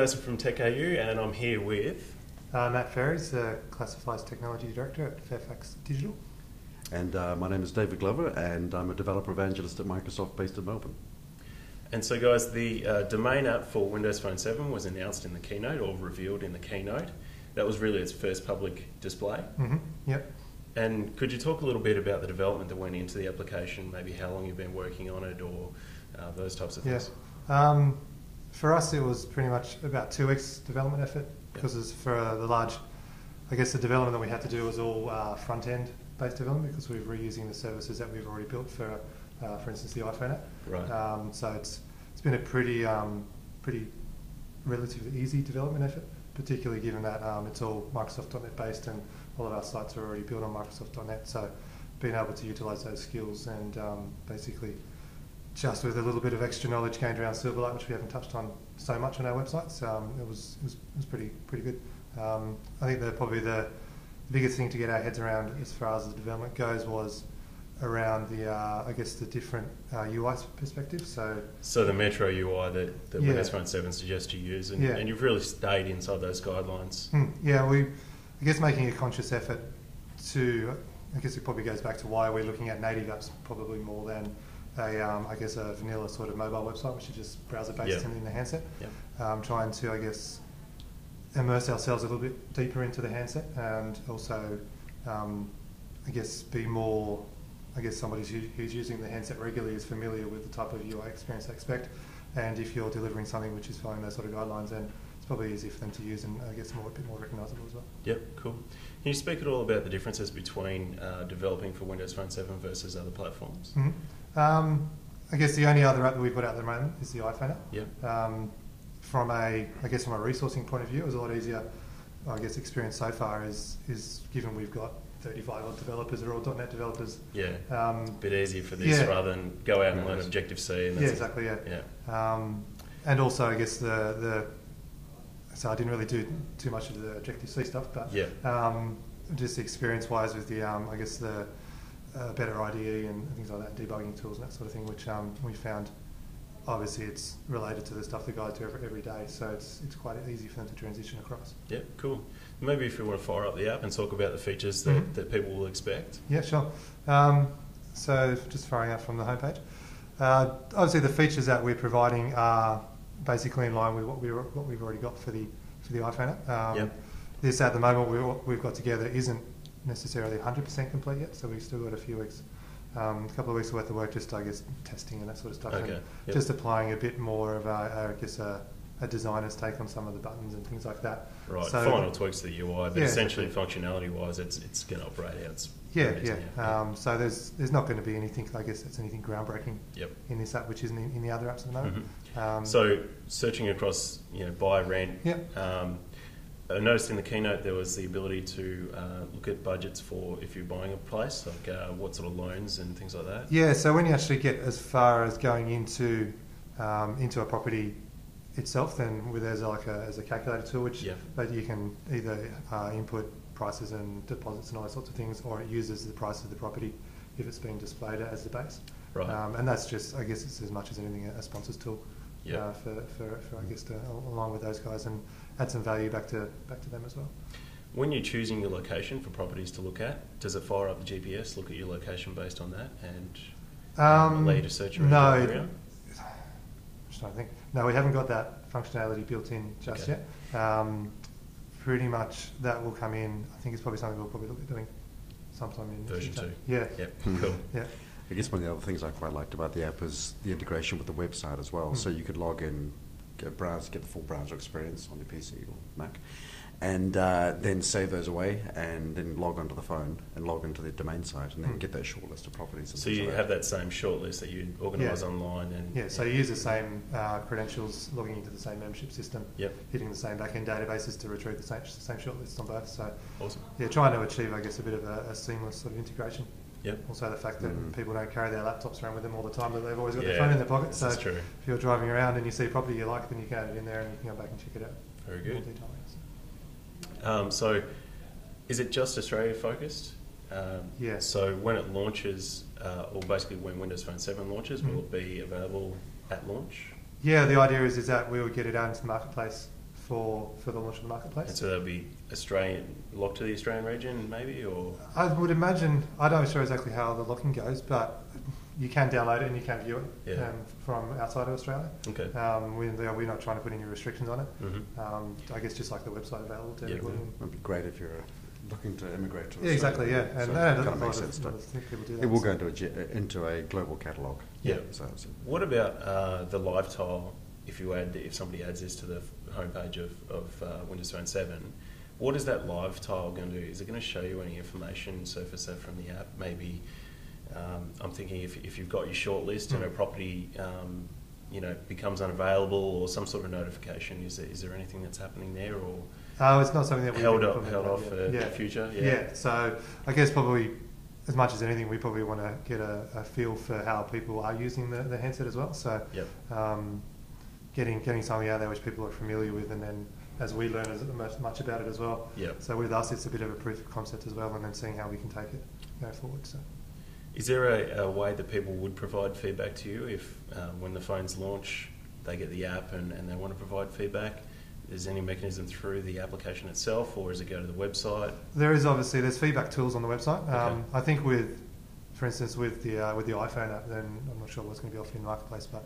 Joseph from Tech AU, and I'm here with... Matt Ferries, the Classifieds Technology Director at Fairfax Digital. And my name is David Glover, and I'm a developer evangelist at Microsoft based in Melbourne. And so guys, the domain app for Windows Phone 7 was announced in the keynote, or revealed in the keynote. That was really its first public display. Mm-hmm. Yep. And could you talk a little bit about the development that went into the application, maybe how long you've been working on it, or those types of things? Yeah. For us, it was pretty much about 2 weeks development effort, because it's for the large, I guess the development that we had to do was all front-end based development, because we were reusing the services that we've already built for instance, the iPhone app. Right. So it's been a pretty relatively easy development effort, particularly given that it's all Microsoft.NET based and all of our sites are already built on Microsoft.NET. So being able to utilise those skills and basically just with a little bit of extra knowledge gained around Silverlight, which we haven't touched on so much on our websites, it was pretty good. I think probably the biggest thing to get our heads around as far as the development goes was around the I guess the different UI perspectives. So the Metro UI that Windows Phone 7 suggests you use, and you've really stayed inside those guidelines. Yeah, I guess making a conscious effort to, I guess it probably goes back to why we're looking at native apps probably more than I guess a vanilla sort of mobile website, which is just browser based and in the handset. Trying to, I guess, immerse ourselves a little bit deeper into the handset, and also I guess be more, I guess somebody who's using the handset regularly is familiar with the type of UI experience they expect, and if you're delivering something which is following those sort of guidelines, then it's probably easy for them to use and I guess a bit more recognisable as well. Yep, cool. Can you speak at all about the differences between developing for Windows Phone 7 versus other platforms? Mm-hmm. I guess the only other app that we've got out at the moment is the iPhone app. Yep. From a resourcing point of view, it was a lot easier. I guess experience so far is given we've got 35 odd developers, are all .NET developers. Yeah. A bit easier for this rather than go out and learn Objective-C. And that's exactly. And also, I guess so I didn't really do too much of the Objective-C stuff, but just experience-wise with the I guess the better IDE and things like that, debugging tools and that sort of thing, which we found. Obviously, it's related to the stuff the guys do every day, so it's quite easy for them to transition across. Yeah, cool. Maybe if you want to fire up the app and talk about the features that people will expect. Yeah, sure. So just firing up from the homepage. Obviously, the features that we're providing are basically in line with what we've already got for the iPhone app. This at the moment we've got together isn't necessarily 100% complete yet, so we've still got a few weeks. A couple of weeks worth of work, just I guess testing and that sort of stuff, and just applying a bit more of a designer's take on some of the buttons and things like that. Right, so, final tweaks to the UI, but essentially functionality-wise, it's going to operate out. So there's not going to be anything, I guess, that's anything groundbreaking in this app, which isn't in the other apps at the moment. So searching across, buy, rent. I noticed in the keynote there was the ability to look at budgets for if you're buying a place, like what sort of loans and things like that. Yeah, so when you actually get as far as going into a property itself, then there's as a calculator tool, which but you can either input prices and deposits and all those sorts of things, or it uses the price of the property if it's being displayed as the base. Right. And that's just, I guess, it's as much as anything a sponsors tool. For I guess to align with those guys and add some value back to them as well. When you're choosing your location for properties to look at, does it fire up the GPS, look at your location based on that, and allow you to search around the area? Just trying to think. No, we haven't got that functionality built in just yet. Pretty much that will come in. I think it's probably something we'll probably look at doing sometime in version 2. Yeah. Cool. Yeah. I guess one of the other things I quite liked about the app was the integration with the website as well. So you could log in, get the full browser experience on your PC or Mac, and then save those away, and then log onto the phone and log into the domain site, and then get that short list of properties. So you have that same short list that you organise online, and so you use the same credentials, logging into the same membership system, hitting the same backend databases to retrieve the same short lists on both. So awesome. Yeah, trying to achieve, I guess, a bit of a seamless sort of integration. Also the fact that people don't carry their laptops around with them all the time, that they've always got their phone in their pocket. So true. If you're driving around and you see a property you like, then you can add it in there and you can go back and check it out. Very good. So is it just Australia focused? So when it launches, or basically when Windows Phone 7 launches, will it be available at launch? Yeah, the idea is that we will get it out into the marketplace for the launch of the marketplace. And so that'll be locked to the Australian region, maybe, or I would imagine. I'm not sure exactly how the locking goes, but you can download it and you can view it from outside of Australia. Okay. We're not trying to put any restrictions on it. Mm-hmm. I guess just like the website available to everybody. It would be great if you're looking to immigrate to Australia. Exactly, yeah. And so that kind of makes sense. People do that. It will go into a global catalogue. Yeah. So. What about the live tile? If somebody adds this to the homepage of Windows Phone 7, what is that live tile going to do? Is it going to show you any information, surface that from the app? Maybe I'm thinking if you've got your shortlist and a property becomes unavailable, or some sort of notification, is there anything that's happening there, or it's not something that we held off for the future? Yeah. So I guess probably as much as anything, we probably want to get a feel for how people are using the handset as well. So getting something out there which people are familiar with, and then as we learn as much about it as well. Yep. So with us, it's a bit of a proof of concept as well, and then seeing how we can take it go forward. So. Is there a way that people would provide feedback to you if, when the phones launch, they get the app and they want to provide feedback? Is there any mechanism through the application itself, or does it go to the website? There's feedback tools on the website. Okay. I think for instance, with the iPhone app, then I'm not sure what's going to be offered in the marketplace, but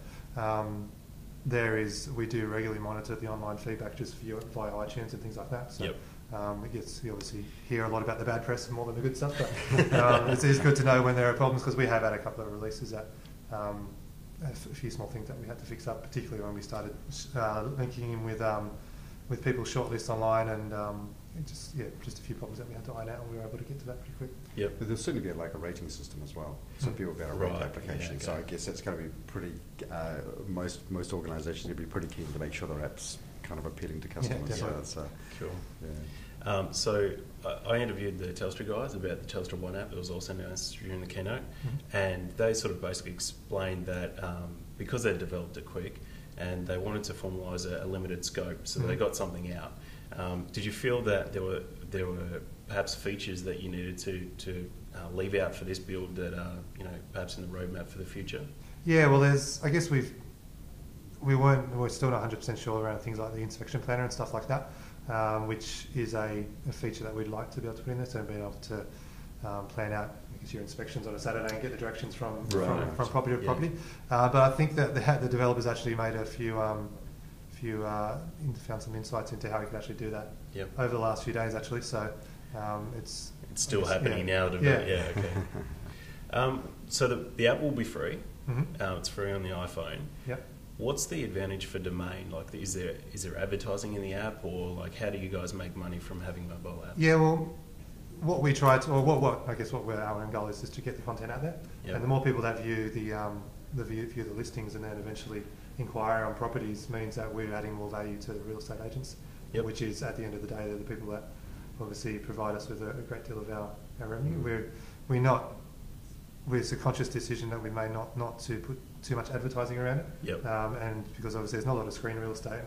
we do regularly monitor the online feedback just via iTunes and things like that. So yep. You obviously hear a lot about the bad press more than the good stuff, but it is good to know when there are problems, because we have had a couple of releases that a few small things that we had to fix up, particularly when we started linking in with people's shortlists online, and just a few problems that we had to iron out, and we were able to get to that pretty quick. Yep. But there's certainly be a rating system as well, so people will be able to rate applications. Yeah, okay. So I guess that's going to be pretty. Most organisations will be pretty keen to make sure their app's kind of appealing to customers. Yeah, cool. Yeah. So I interviewed the Telstra guys about the Telstra One app that was also announced during the keynote, and they sort of basically explained that because they developed it quick and they wanted to formalise a limited scope, so they got something out. Did you feel that there were perhaps features that you needed to leave out for this build that are perhaps in the roadmap for the future? Yeah, well, I guess we're still not 100% sure around things like the inspection planner and stuff like that, which is a feature that we'd like to be able to put in there, so being able to plan out your inspections on a Saturday and get the directions from property to property. But I think that the developers actually made found some insights into how we could actually do that over the last few days, actually. So it's still happening now. Okay. So the app will be free. It's free on the iPhone. Yep. What's the advantage for Domain? Is there advertising in the app, or how do you guys make money from having mobile apps? Yeah, well, what we try to, or what our end goal is to get the content out there, and the more people that view the listings and then eventually inquire on properties means that we're adding more value to the real estate agents, which is at the end of the day they're the people that obviously provide us with a great deal of our revenue. It's a conscious decision that we made not to put too much advertising around it, and because obviously there's not a lot of screen real estate,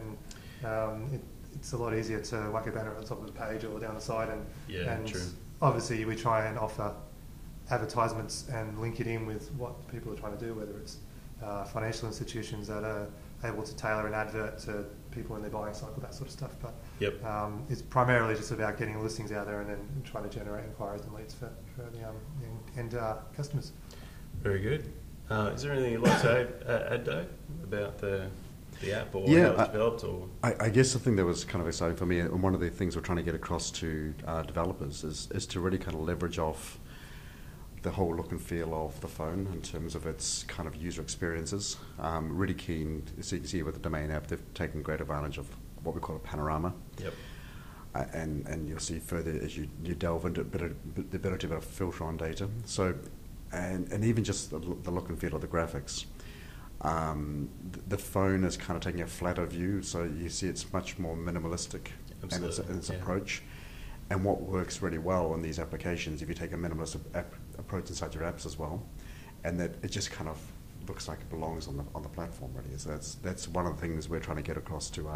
and it's a lot easier to whack a banner at the top of the page or down the side, and true. Obviously we try and offer advertisements and link it in with what people are trying to do, whether it's financial institutions that are able to tailor an advert to people in their buying cycle, that sort of stuff. But it's primarily just about getting listings out there and then trying to generate inquiries and leads for the end customers. Very good. Is there anything you'd like to add, Dave, about the app or how it's developed? Or I guess the thing that was kind of exciting for me, and one of the things we're trying to get across to developers, is to really kind of leverage off the whole look and feel of the phone in terms of its kind of user experiences. Really keen, so you can see with the Domain app, they've taken great advantage of what we call a panorama. Yep. And you'll see further as you delve into the ability to filter on data. So, and even just the look and feel of the graphics. The phone is kind of taking a flatter view, so you see it's much more minimalistic in its approach. And what works really well on these applications, if you take a minimalist approach inside your apps as well, and that it just kind of looks like it belongs on the platform, really. So that's one of the things we're trying to get across to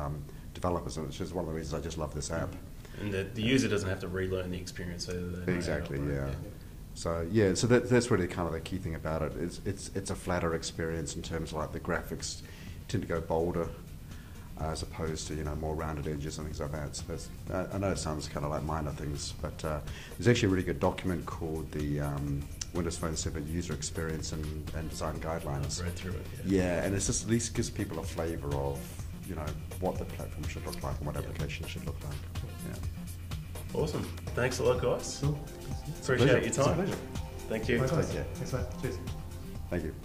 developers, and it's just one of the reasons I just love this app. And the user doesn't have to relearn the experience either. Exactly, So that's really kind of the key thing about it. It's a flatter experience in terms of like the graphics tend to go bolder. as opposed to more rounded edges and things like that. So I know it sounds kind of like minor things, but there's actually a really good document called the Windows Phone 7 User Experience and Design Guidelines. I've read through it. Yeah, and it's just at least gives people a flavour of what the platform should look like and what applications should look like. Yeah. Awesome. Thanks a lot, guys. Cool. Appreciate your It's a time. pleasure. Thank you. Thanks, mate. Cheers. Thank you.